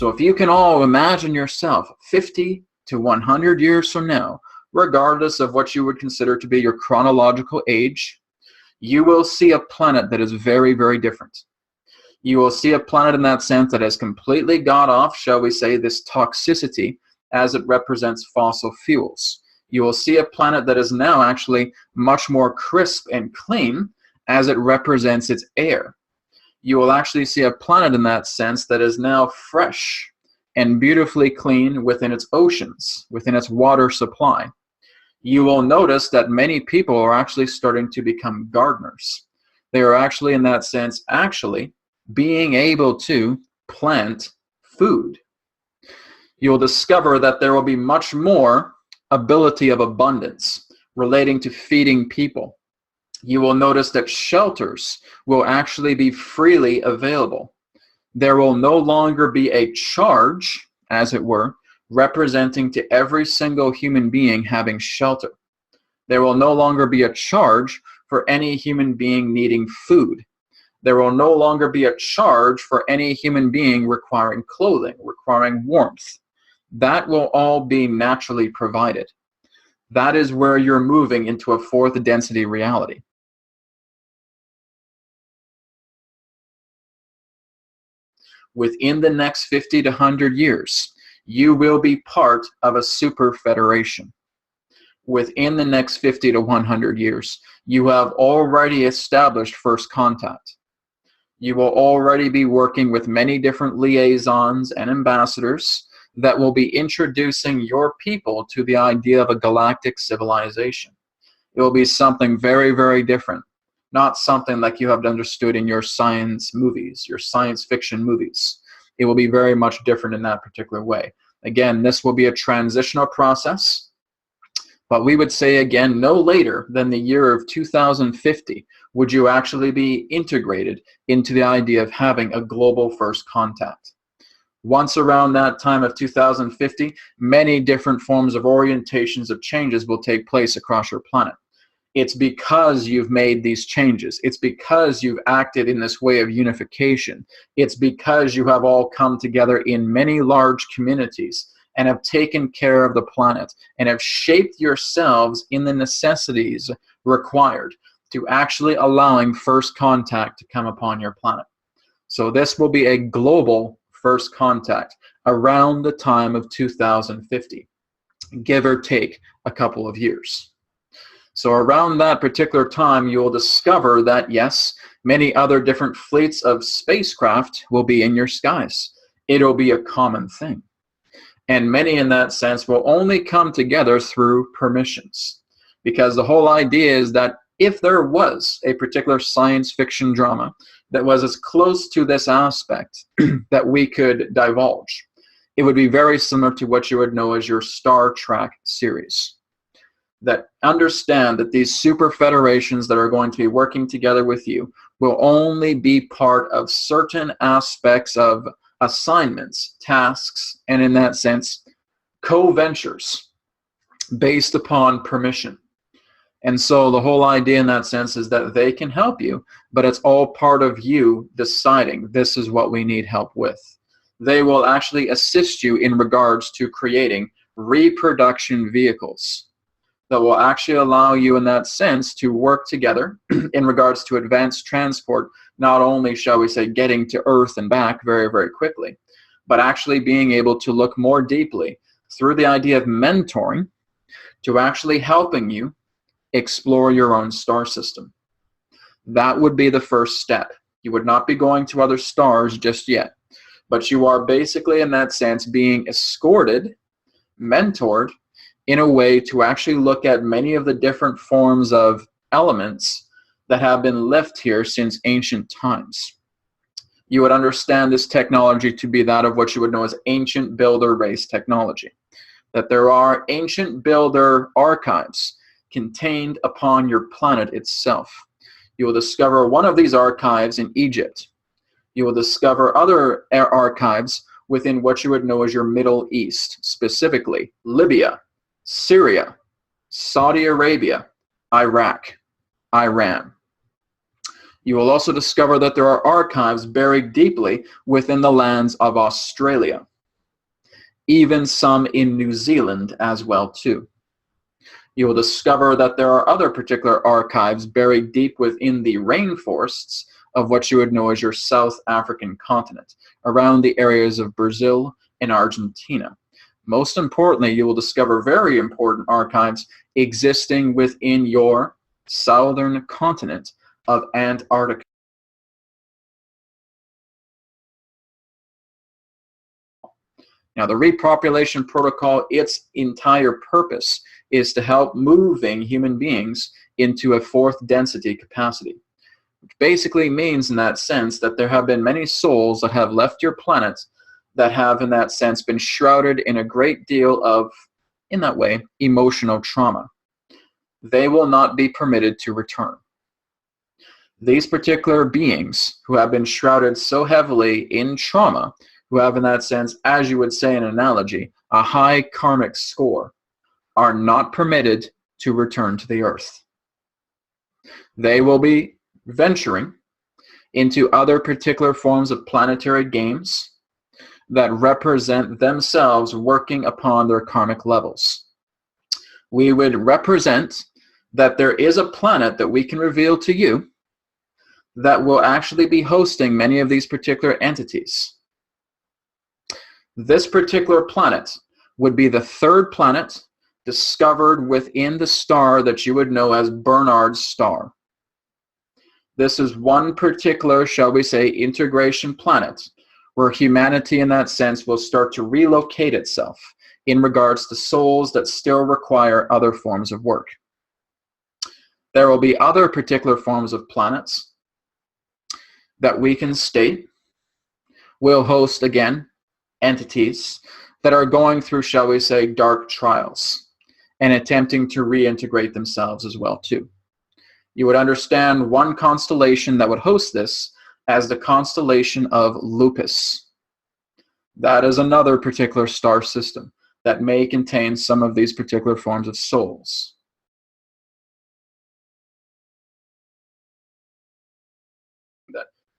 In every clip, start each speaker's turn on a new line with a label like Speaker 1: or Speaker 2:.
Speaker 1: So if you can all imagine yourself 50 to 100 years from now, regardless of what you would consider to be your chronological age, you will see a planet that is very, very different. You will see a planet in that sense that has completely got off, shall we say, this toxicity as it represents fossil fuels. You will see a planet that is now actually much more crisp and clean as it represents its air. You will actually see a planet in that sense that is now fresh and beautifully clean within its oceans, within its water supply. You will notice that many people are actually starting to become gardeners. They are actually, in that sense, actually being able to plant food. You'll discover that there will be much more ability of abundance relating to feeding people. You will notice that shelters will actually be freely available. There will no longer be a charge, as it were, representing to every single human being having shelter. There will no longer be a charge for any human being needing food. There will no longer be a charge for any human being requiring clothing, requiring warmth. That will all be naturally provided. That is where you're moving into a fourth density reality. Within the next 50 to 100 years, you will be part of a super federation. Within the next 50 to 100 years, you have already established first contact. You will already be working with many different liaisons and ambassadors that will be introducing your people to the idea of a galactic civilization. It will be something very, very different. Not something like you have understood in your science movies, your science fiction movies. It will be very much different in that particular way. Again, this will be a transitional process, but we would say again, no later than the year of 2050 would you actually be integrated into the idea of having a global first contact. Once around that time of 2050, many different forms of orientations of changes will take place across your planet. It's because you've made these changes. It's because you've acted in this way of unification. It's because you have all come together in many large communities and have taken care of the planet and have shaped yourselves in the necessities required to actually allowing first contact to come upon your planet. So this will be a global first contact around the time of 2050, give or take a couple of years. So around that particular time, you will discover that, yes, many other different fleets of spacecraft will be in your skies. It'll be a common thing. And many in that sense will only come together through permissions. Because the whole idea is that if there was a particular science fiction drama that was as close to this aspect that we could divulge, it would be very similar to what you would know as your Star Trek series. That understand that these super federations that are going to be working together with you will only be part of certain aspects of assignments, tasks, and in that sense, co-ventures based upon permission. And so the whole idea in that sense is that they can help you, but it's all part of you deciding this is what we need help with. They will actually assist you in regards to creating reproduction vehicles that will actually allow you in that sense to work together in regards to advanced transport, not only, shall we say, getting to Earth and back very, very quickly, but actually being able to look more deeply through the idea of mentoring to actually helping you explore your own star system. That would be the first step. You would not be going to other stars just yet, but you are basically in that sense being escorted, mentored, in a way to actually look at many of the different forms of elements that have been left here since ancient times. You would understand this technology to be that of what you would know as ancient builder race technology. That there are ancient builder archives contained upon your planet itself. You will discover one of these archives in Egypt. You will discover other archives within what you would know as your Middle East, specifically Libya, Syria, Saudi Arabia, Iraq, Iran. You will also discover that there are archives buried deeply within the lands of Australia. even some in New Zealand as well too. You will discover that there are other particular archives buried deep within the rainforests of what you would know as your South African continent, around the areas of Brazil and Argentina. Most importantly, you will discover very important archives existing within your southern continent of Antarctica. Now, the repopulation protocol, its entire purpose is to help moving human beings into a fourth density capacity, which basically means in that sense that there have been many souls that have left your planet that have in that sense been shrouded in a great deal of, in that way, emotional trauma. They will not be permitted to return. These particular beings who have been shrouded so heavily in trauma, who have in that sense, as you would say in an analogy, a high karmic score, are not permitted to return to the earth. They will be venturing into other particular forms of planetary games that represent themselves working upon their karmic levels. We would represent that there is a planet that we can reveal to you that will actually be hosting many of these particular entities. This particular planet would be the third planet discovered within the star that you would know as Bernard's star. This is one particular, shall we say, integration planet where humanity in that sense will start to relocate itself in regards to souls that still require other forms of work. There will be other particular forms of planets that we can state will host, again, entities that are going through, shall we say, dark trials and attempting to reintegrate themselves as well too. You would understand one constellation that would host this as the constellation of Lupus. That is another particular star system that may contain some of these particular forms of souls.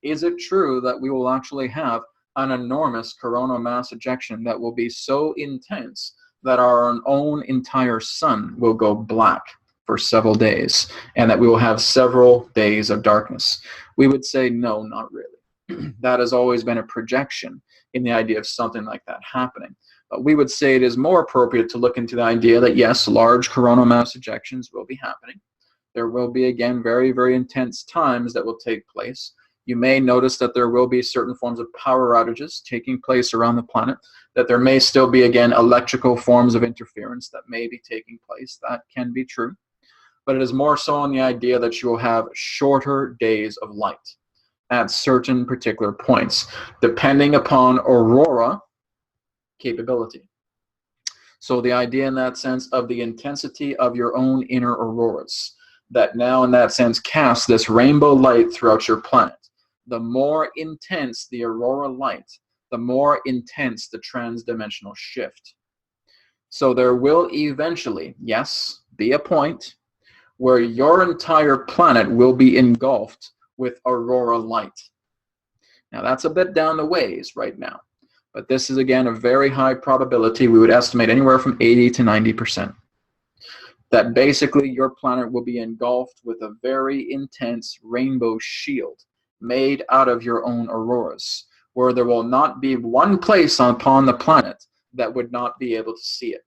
Speaker 1: Is it true that we will actually have an enormous coronal mass ejection that will be so intense that our own entire sun will go black for several days, and that we will have several days of darkness? We would say no, not really. That has always been a projection in the idea of something like that happening. But we would say it is more appropriate to look into the idea that yes, large coronal mass ejections will be happening. There will be, again, very, very intense times that will take place. You may notice that there will be certain forms of power outages taking place around the planet, that there may still be, again, electrical forms of interference that may be taking place. That can be true. But it is more so on the idea that you will have shorter days of light at certain particular points, depending upon aurora capability. So the idea in that sense of the intensity of your own inner auroras, that now in that sense casts this rainbow light throughout your planet. The more intense the aurora light, the more intense the transdimensional shift. So there will eventually, yes, be a point where your entire planet will be engulfed with aurora light. Now that's a bit down the ways right now, but this is again a very high probability. We would estimate anywhere from 80 to 90%. That basically your planet will be engulfed with a very intense rainbow shield made out of your own auroras, where there will not be one place upon the planet that would not be able to see it.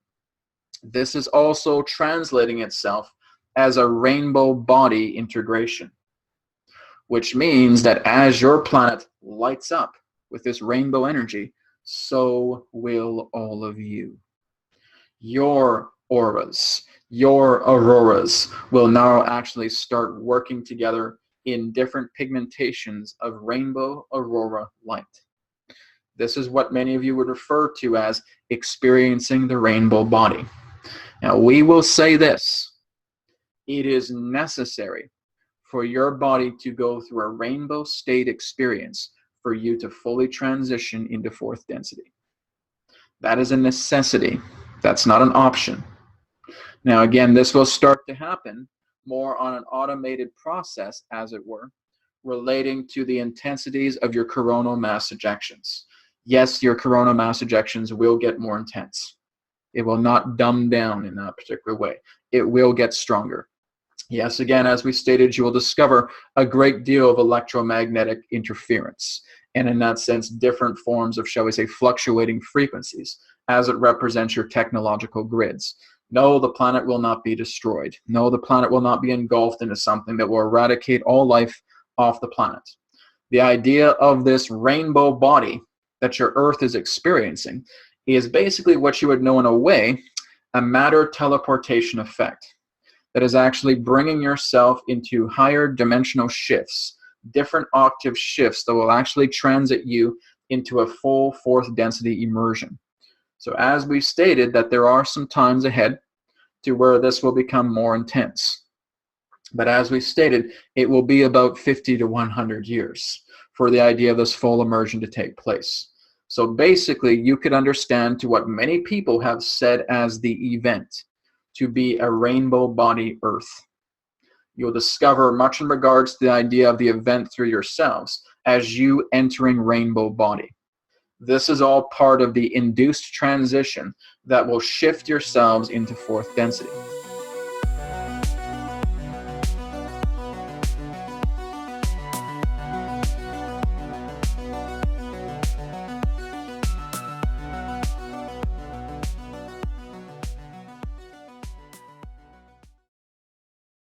Speaker 1: This is also translating itself as a rainbow body integration, which means that as your planet lights up with this rainbow energy, so will all of you. Your auras, your auroras will now actually start working together in different pigmentations of rainbow aurora light. This is what many of you would refer to as experiencing the rainbow body. Now, we will say this: it is necessary for your body to go through a rainbow state experience for you to fully transition into fourth density. That is a necessity. That's not an option. Now, again, this will start to happen more on an automated process, as it were, relating to the intensities of your coronal mass ejections. yes, your coronal mass ejections will get more intense. It will not dumb down in that particular way. It will get stronger. Yes, again, as we stated, you will discover a great deal of electromagnetic interference, and in that sense, different forms of, shall we say, fluctuating frequencies, as it represents your technological grids. No, the planet will not be destroyed. No, the planet will not be engulfed into something that will eradicate all life off the planet. The idea of this rainbow body that your Earth is experiencing is basically what you would know in a way, a matter teleportation effect. That is actually bringing yourself into higher dimensional shifts, different octave shifts that will actually transit you into a full fourth density immersion. So as we stated, that there are some times ahead to where this will become more intense. But as we stated, it will be about 50 to 100 years for the idea of this full immersion to take place. So basically, you could understand to what many people have said as the event to be a rainbow body Earth. You'll discover much in regards to the idea of the event through yourselves as you entering rainbow body. This is all part of the induced transition that will shift yourselves into fourth density.